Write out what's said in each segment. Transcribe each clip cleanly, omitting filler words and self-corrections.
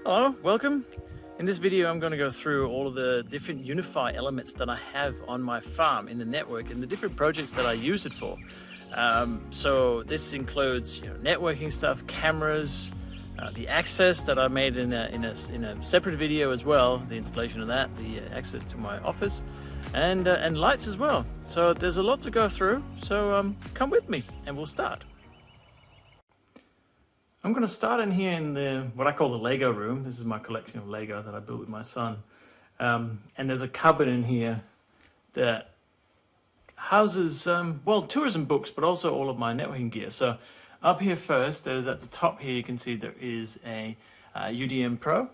Hello, welcome. In this video I'm going to go through all of the different Unify elements that I have on my farm in the network and the different projects that I use it for. So this includes networking stuff, cameras, the access that I made in a separate video as well, the installation of that, the access to my office, and lights as well. So there's a lot to go through, so come with me and we'll start. I'm going to start in here in what I call the Lego room. This is my collection of Lego that I built with my son. And there's a cupboard in here that houses, tourism books, but also all of my networking gear. So up here first, there's at the top here, you can see there is a UDM Pro.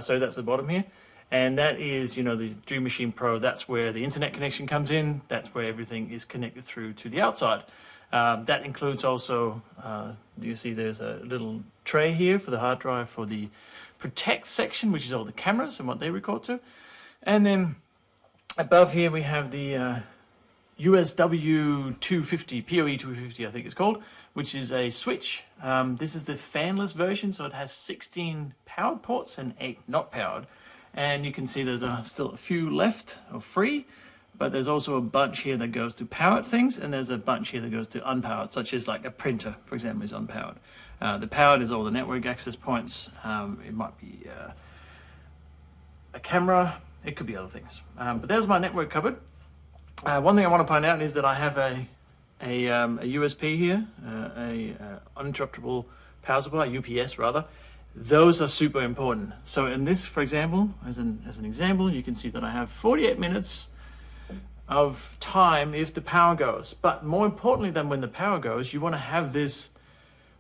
So that's the bottom here. And that is, the Dream Machine Pro. That's where the internet connection comes in. That's where everything is connected through to the outside. That includes also, you see there's a little tray here for the hard drive for the protect section, which is all the cameras and what they record to. And then above here we have the USW 250, PoE 250 I think it's called, which is a switch. This is the fanless version, so it has 16 powered ports and 8 not powered. And you can see there's still a few left or free. But there's also a bunch here that goes to powered things, and there's a bunch here that goes to unpowered, such as like a printer, for example, is unpowered. The powered is all the network access points. It might be a camera. It could be other things. But there's my network cupboard. One thing I want to point out is that I have a USP here, uninterruptible power supply, UPS rather. Those are super important. So in this, for example, as an example, you can see that I have 48 minutes of time if the power goes. But more importantly than when the power goes, you want to have this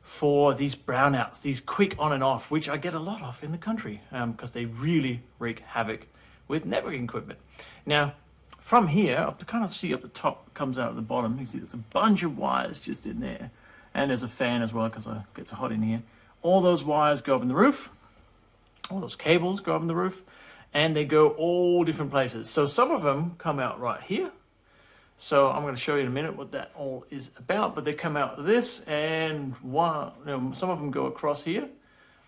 for these brownouts, these quick on and off, which I get a lot of in the country because they really wreak havoc with networking equipment. Now, from here, up to kind of see up the top, comes out at the bottom, you can see there's a bunch of wires just in there. And there's a fan as well because it gets hot in here. All those wires go up in the roof. All those cables go up in the roof. And they go all different places. So some of them come out right here. So I'm going to show you in a minute what that all is about. But they come out this, and some of them go across here,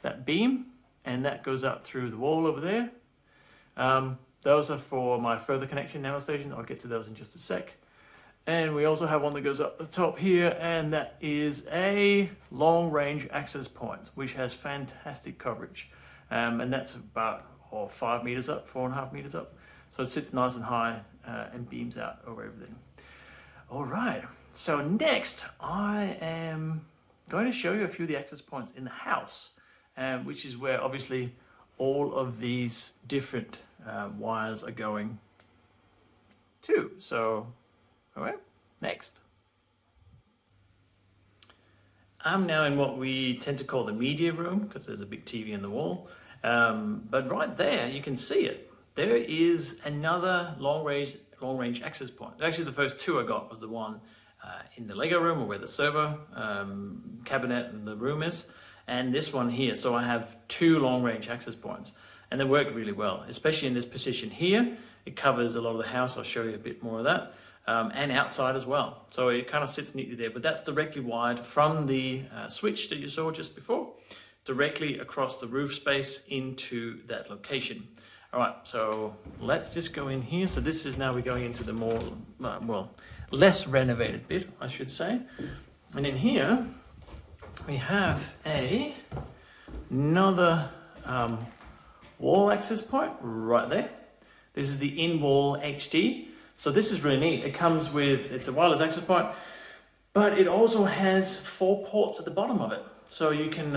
that beam, and that goes out through the wall over there. Those are for my further connection nanostations. I'll get to those in just a sec. And we also have one that goes up the top here, and that is a long-range access point, which has fantastic coverage. And that's about 5 meters up, 4.5 meters up. So it sits nice and high and beams out over everything. All right, so next I am going to show you a few of the access points in the house, which is where obviously all of these different wires are going to. So, all right, next. I'm now in what we tend to call the media room because there's a big TV in the wall. But right there, you can see it. There is another long-range access point. Actually, the first two I got was the one in the Lego room, or where the server cabinet and the room is, and this one here. So I have two long-range access points, and they work really well, especially in this position here. It covers a lot of the house. I'll show you a bit more of that, and outside as well. So it kind of sits neatly there, but that's directly wired from the switch that you saw just before, directly across the roof space into that location. All right, so let's just go in here. So this is now we're going into the more, less renovated bit, I should say. And in here, we have another wall access point right there. This is the in-wall HD. So this is really neat. It comes with, it's a wireless access point, but it also has 4 ports at the bottom of it. So you can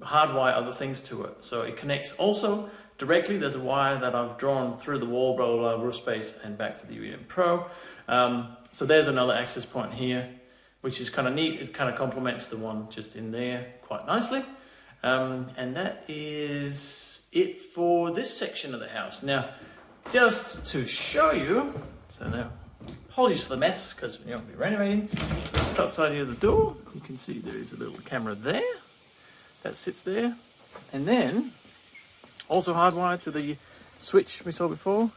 hardwire other things to it. So it connects also directly. There's a wire that I've drawn through the wall, blah, blah, blah, roof space, and back to the UDM Pro. So there's another access point here, which is kind of neat. It kind of complements the one just in there quite nicely. And that is it for this section of the house. Now, just to show you, so now, apologies for the mess, because we're renovating. Just outside here the door, you can see there is a little camera there that sits there, and then also hardwired to the switch we saw before.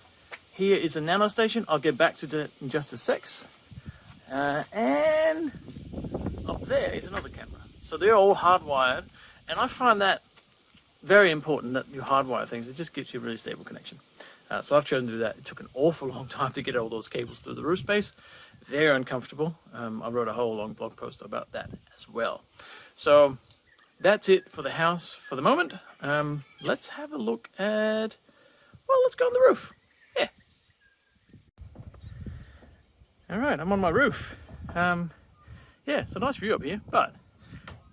Here is a nano station. I'll get back to that in just a sec. And up there is another camera. So they're all hardwired, and I find that very important that you hardwire things. It just gives you a really stable connection. So I've chosen to do that. It took an awful long time to get all those cables through the roof space. Very uncomfortable. I wrote a whole long blog post about that as well. So that's it for the house for the moment. Let's have a look at, well, let's go on the roof. Yeah. All right, I'm on my roof. Yeah, it's a nice view up here, but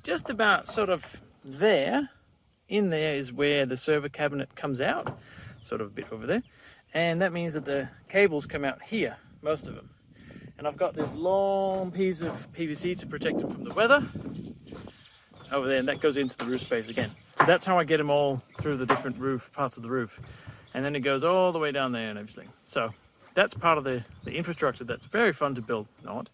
just about sort of there, in there is where the server cabinet comes out, sort of a bit over there. And that means that the cables come out here, most of them. And I've got this long piece of PVC to protect them from the weather over there, and that goes into the roof space again. So that's how I get them all through the different roof parts of the roof. And then it goes all the way down there and everything. So that's part of the infrastructure that's very fun to build, not.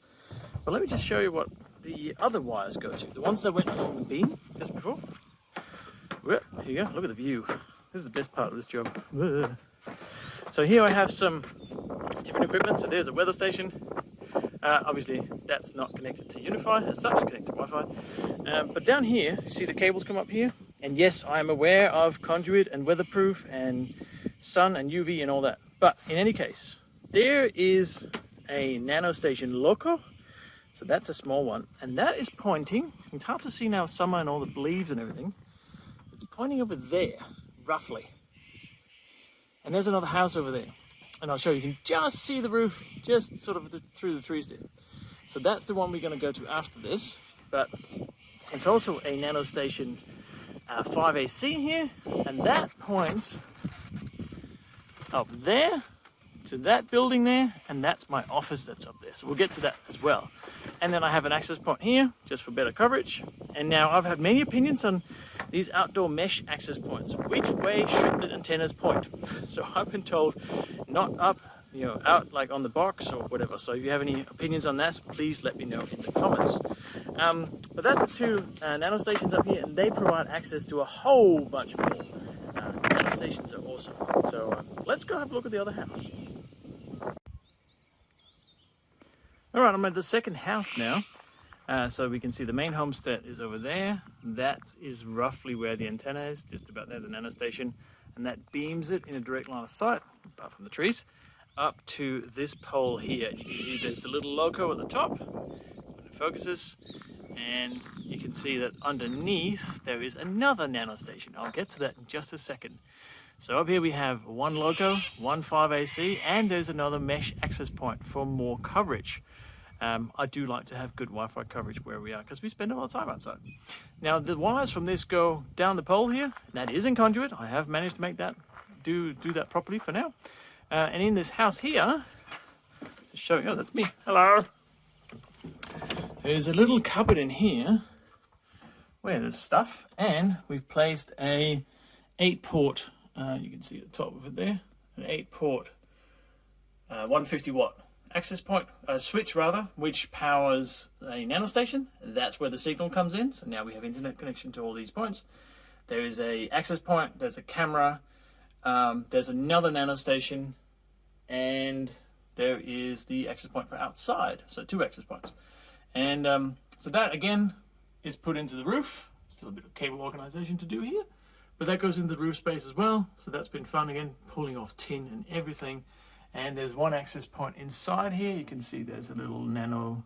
But let me just show you what the other wires go to. The ones that went along the beam just before. Well, here you go, look at the view. This is the best part of this job. So here I have some different equipment. So there's a weather station. Obviously that's not connected to Unify as such, connected to Wi-Fi. But down here, you see the cables come up here. And yes, I'm aware of conduit and weatherproof and sun and UV and all that. But in any case, there is a nano station loco. So that's a small one. And that is pointing, it's hard to see now summer and all the leaves and everything. It's pointing over there, roughly. And there's another house over there. And I'll show you, you can just see the roof, just sort of through the trees there. So that's the one we're going to go to after this. But it's also a nano station 5AC here. And that points up there to that building there. And that's my office that's up there. So we'll get to that as well. And then I have an access point here, just for better coverage. And now I've had many opinions on these outdoor mesh access points. Which way should the antennas point? So I've been told not up, out like on the box or whatever. So if you have any opinions on that, please let me know in the comments. But that's the two nano stations up here, and they provide access to a whole bunch more. Nano stations are awesome. So let's go have a look at the other house. All right, I'm at the second house now. So we can see the main homestead is over there. That is roughly where the antenna is, just about there, the nano station. And that beams it in a direct line of sight, apart from the trees, up to this pole here. You can see there's the little loco at the top, when it focuses. And you can see that underneath there is another nano station. I'll get to that in just a second. So up here we have one loco, one 5AC, and there's another mesh access point for more coverage. I do like to have good Wi-Fi coverage where we are because we spend a lot of time outside. Now the wires from this go down the pole here. That is in conduit. I have managed to make that do that properly for now. And in this house here, to show you, oh, that's me. Hello. There's a little cupboard in here where there's stuff, and we've placed a 8-port. You can see at the top of it there, an 8-port, 150 watt. Access point, switch rather, which powers a nano station. That's where the signal comes in. So now we have internet connection to all these points. There is a access point, there's a camera, there's another nano station, and there is the access point for outside. So 2 access points. And so that again is put into the roof. Still a bit of cable organization to do here, but that goes into the roof space as well. So that's been fun again, pulling off tin and everything. And there's one access point inside here. You can see there's a little nano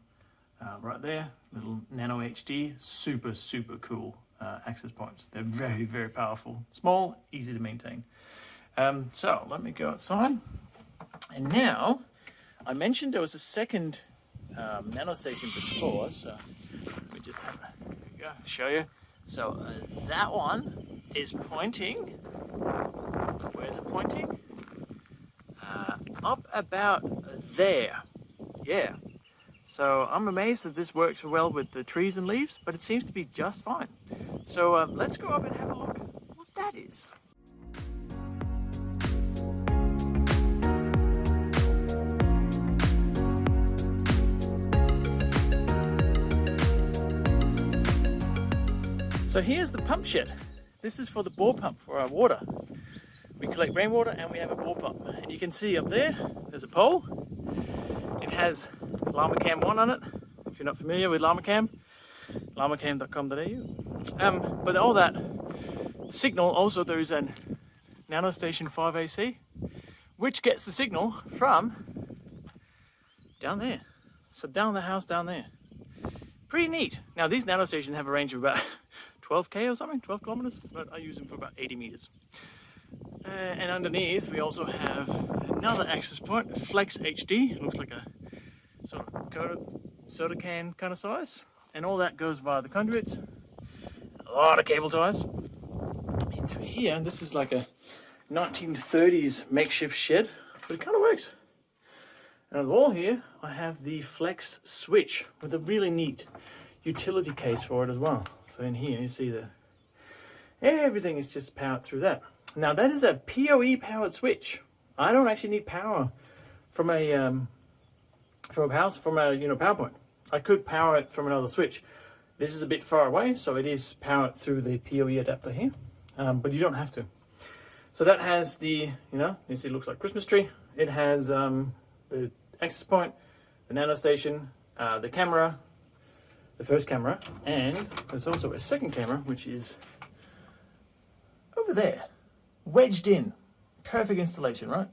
right there, little nano HD, super, super cool access points. They're very, very powerful, small, easy to maintain. So let me go outside. And now, I mentioned there was a second nano station before, so let me just have there we go, show you. So that one is pointing, where's it pointing? Up about there, yeah. So I'm amazed that this works well with the trees and leaves, but it seems to be just fine. So let's go up and have a look what that is. So here's the pump shed. This is for the bore pump for our water. We collect rainwater and we have a bore pump. And you can see up there, there's a pole. It has LlamaCam 1 on it. If you're not familiar with LlamaCam, llamaCam.com.au. But all that signal, also there is an NanoStation 5AC, which gets the signal from down there. So down the house down there. Pretty neat. Now these NanoStations have a range of about 12k or something, 12 kilometers, but I use them for about 80 meters. And underneath we also have another access point, Flex HD. It looks like a sort of soda can kind of size. And all that goes via the conduits. A lot of cable ties into here. And this is like a 1930s makeshift shed, but it kind of works. And on the wall here, I have the Flex switch with a really neat utility case for it as well. So in here, you see that everything is just powered through that. Now that is a PoE powered switch. I don't actually need power from a power point. I could power it from another switch. This is a bit far away, so it is powered through the PoE adapter here, but you don't have to. So that has the, you see it looks like a Christmas tree. It has the access point, the NanoStation, the camera, the first camera, and there's also a second camera, which is over there, wedged in. Perfect installation, right?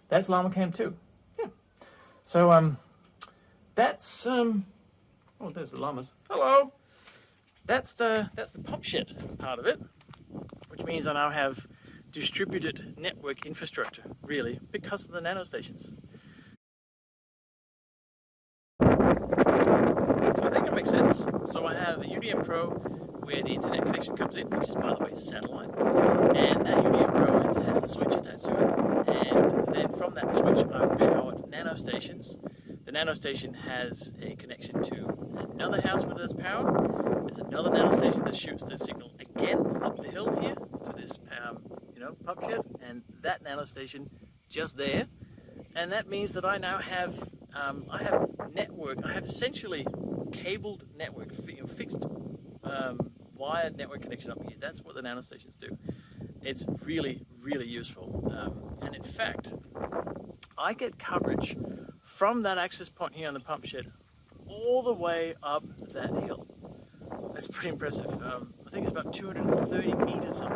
That's Llama Cam 2. Yeah. So that's oh, there's the llamas. Hello. That's the pump shed part of it, which means I now have distributed network infrastructure, really, because of the NanoStations. So I think it makes sense. So I have a UDM Pro where the internet connection comes in, which is, by the way, satellite. And that UDM Pro has a switch attached to it. And then from that switch, I've powered NanoStations. The NanoStation has a connection to another house where there's power. There's another NanoStation that shoots the signal again up the hill here to this, pump shed. And that NanoStation just there. And that means that I now have network. I have essentially cabled network, fixed wired network connection up here. That's what the NanoStations do. It's really, really useful. And in fact, I get coverage from that access point here on the pump shed all the way up that hill. That's pretty impressive. I think it's about 230 meters of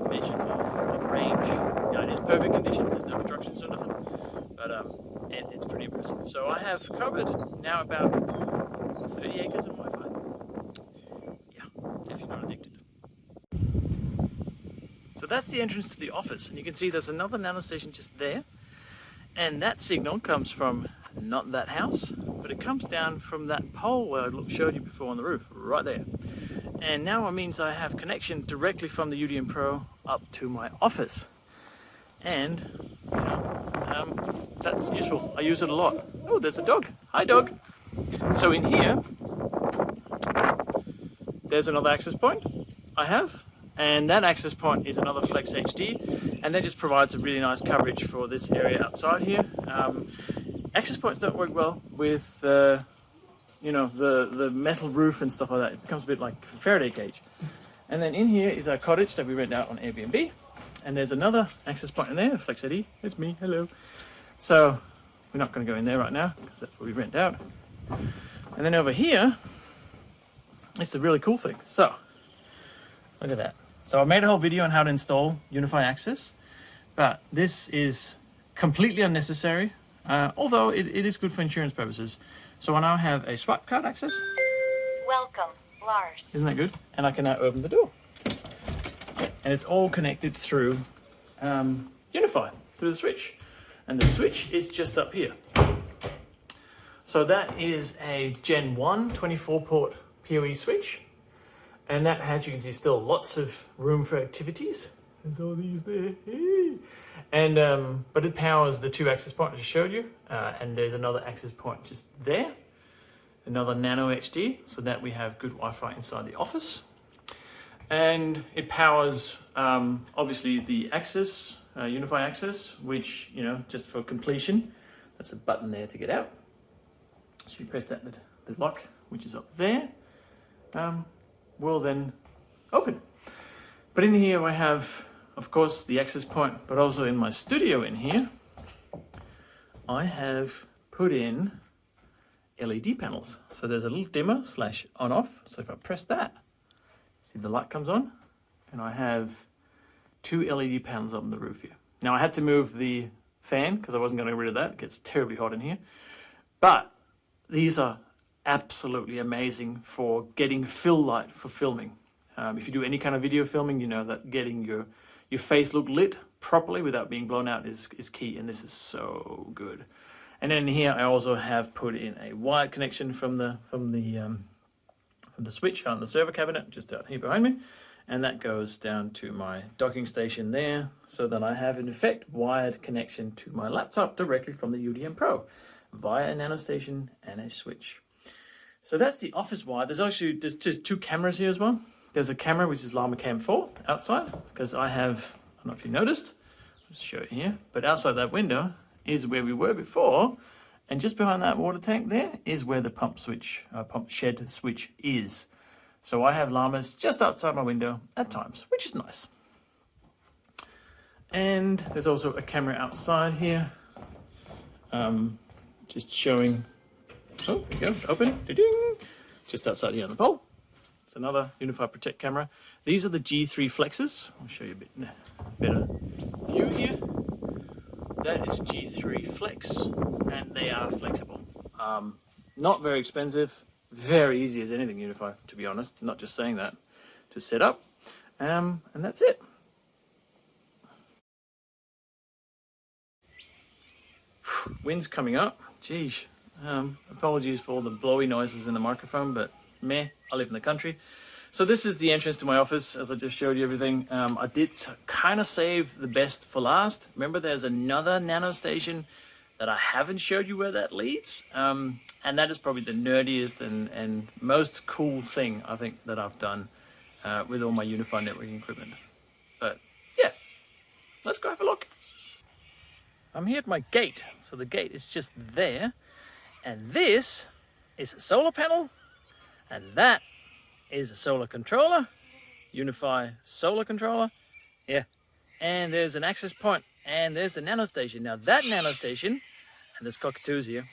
measure of range. Yeah, it is perfect conditions. There's no obstructions or nothing. But it's pretty impressive. So I have covered now about 30 acres of Wi-Fi. Yeah, if you're not addicted. So that's the entrance to the office, and you can see there's another NanoStation just there. And that signal comes from not that house, but it comes down from that pole where I showed you before on the roof, right there. And now it means I have connection directly from the UDM Pro up to my office. And, that's useful. I use it a lot. Oh, there's a dog. Hi, dog. So in here, there's another access point I have. And that access point is another Flex HD. And that just provides a really nice coverage for this area outside here. Access points don't work well with, the metal roof and stuff like that. It becomes a bit like a Faraday cage. And then in here is our cottage that we rent out on Airbnb. And there's another access point in there, Flex ID. It's me, hello. So we're not going to go in there right now because that's what we rent out. And then over here, it's the really cool thing. So look at that. So I made a whole video on how to install Wi-Fi access, but this is completely unnecessary, although it is good for insurance purposes. So I now have a swipe card access. Welcome, Lars. Isn't that good? And I can now open the door. And it's all connected through Wi-Fi, through the switch. And the switch is just up here. So that is a Gen 1 24-port PoE switch. And that has, you can see, still lots of room for activities. There's all these there. And but it powers the two access points I just showed you. And there's another access point just there. Another Nano HD, so that we have good Wi-Fi inside the office. And it powers, obviously, the access, Wi-Fi access, which, just for completion, that's a button there to get out. So you press that, the lock, which is up there, will then open. But in here I have, of course, the access point, but also in my studio in here, I have put in LED panels. So there's a little dimmer / on off. So if I press that, see the light comes on and I have 2 LED panels up on the roof here. Now I had to move the fan because I wasn't going to get rid of that. It gets terribly hot in here. But these are absolutely amazing for getting fill light for filming. If you do any kind of video filming, you know that getting your face look lit properly without being blown out is key, and this is so good. And then here I also have put in a wired connection from the switch on the server cabinet just out here behind me, and that goes down to my docking station there, so that I have in effect wired connection to my laptop directly from the UDM Pro via a nano station and a switch. So that's the office wire. There's just 2 cameras here as well. There's a camera which is Llama Cam 4 outside, because I have, I don't know if you noticed, I'll just show it here, but outside that window is where we were before, and just behind that water tank there is where the pump shed switch is. So I have llamas just outside my window at times, which is nice. And there's also a camera outside here, just showing, oh, there you go, open, ding, just outside here on the pole. It's another Unified Protect camera. These are the G3 flexes. I'll show you a bit better view here. That is a G3 flex, and they are flexible. Not very expensive, very easy as anything Unified, to be honest. Not just saying that, to set up, and that's it. Wind's coming up. Geez, apologies for all the blowy noises in the microphone, but meh, I live in the country. So this is the entrance to my office, as I just showed you everything. I did kind of save the best for last. Remember, there's another nano station that I haven't showed you where that leads. And that is probably the nerdiest and most cool thing I think that I've done with all my Unified networking equipment. But yeah, let's go have a look. I'm here at my gate. So the gate is just there. And this is a solar panel. And that is a solar controller, Unified solar controller. Yeah. And there's an access point, and there's the nano station. Now that nano station, and there's cockatoos here,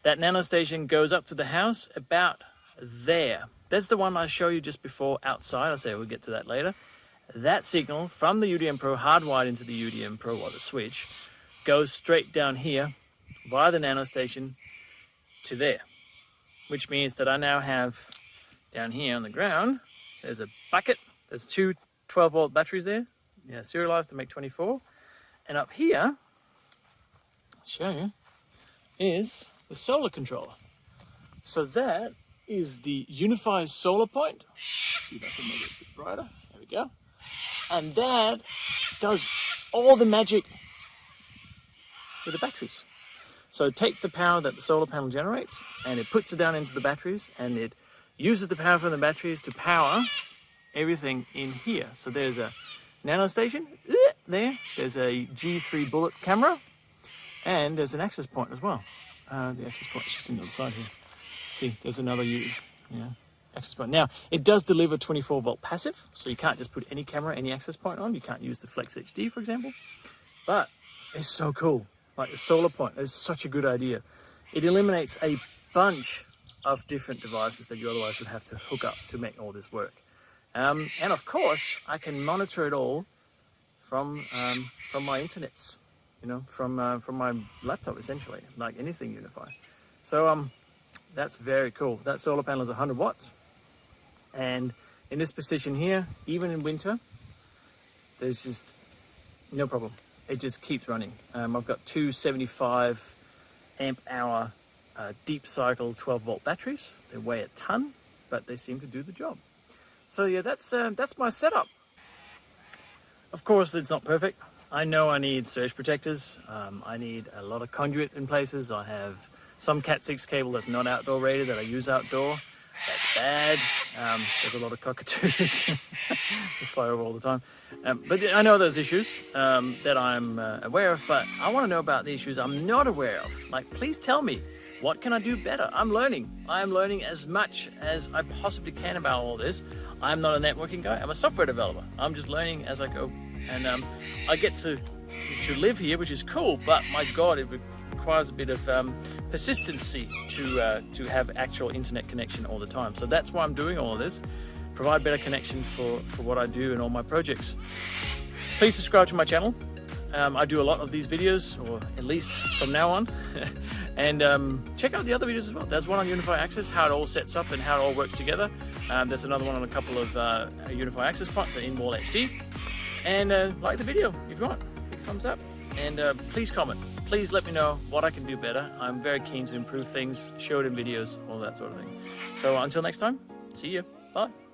that nano station goes up to the house about there. That's the one I showed you just before outside. I say we'll get to that later. That signal from the UDM Pro, hardwired into the UDM Pro or the switch, goes straight down here via the nano station to there. Which means that I now have down here on the ground, there's a bucket, there's 2 12-volt batteries there, yeah, serialized to make 24. And up here, I'll show you, is the solar controller. So that is the Unified solar point. Let's see if I can make it a bit brighter. There we go. And that does all the magic with the batteries. So it takes the power that the solar panel generates and it puts it down into the batteries, and it uses the power from the batteries to power everything in here. So there's a nano station there, there's a G3 bullet camera, and there's an access point as well. The access point is just on the other side here. See, there's another access point. Now, it does deliver 24-volt passive, so you can't just put any camera, any access point on. You can't use the Flex HD, for example. But it's so cool. Like the solar point is such a good idea. It eliminates a bunch of different devices that you otherwise would have to hook up to make all this work. And of course, I can monitor it all from my internets, from my laptop, essentially, like anything Unified. So that's very cool. That solar panel is 100 watts. And in this position here, even in winter, there's just no problem. It just keeps running. I've got 2 75 amp hour deep cycle 12-volt batteries. They weigh a ton, but they seem to do the job. So yeah, that's my setup. Of course, it's not perfect. I know I need surge protectors. I need a lot of conduit in places. I have some Cat6 cable that's not outdoor rated that I use outdoor. That's bad. There's a lot of cockatoos. They fly over all the time. But I know those issues that I'm aware of, but I want to know about the issues I'm not aware of. Like, please tell me, what can I do better? I'm learning. I'm learning as much as I possibly can about all this. I'm not a networking guy. I'm a software developer. I'm just learning as I go. And I get to live here, which is cool, but my God, it requires a bit of persistency to have actual internet connection all the time. So that's why I'm doing all of this, provide better connection for what I do and all my projects. Please subscribe to my channel. I do a lot of these videos, or at least from now on. And check out the other videos as well. There's one on Unify Access, how it all sets up and how it all works together. There's another one on a couple of Unify Access parts, the in-wall HD. And like the video if you want. Big thumbs up. And please comment. Please let me know what I can do better. I'm very keen to improve things, show it in videos, all that sort of thing. So until next time, see you. Bye.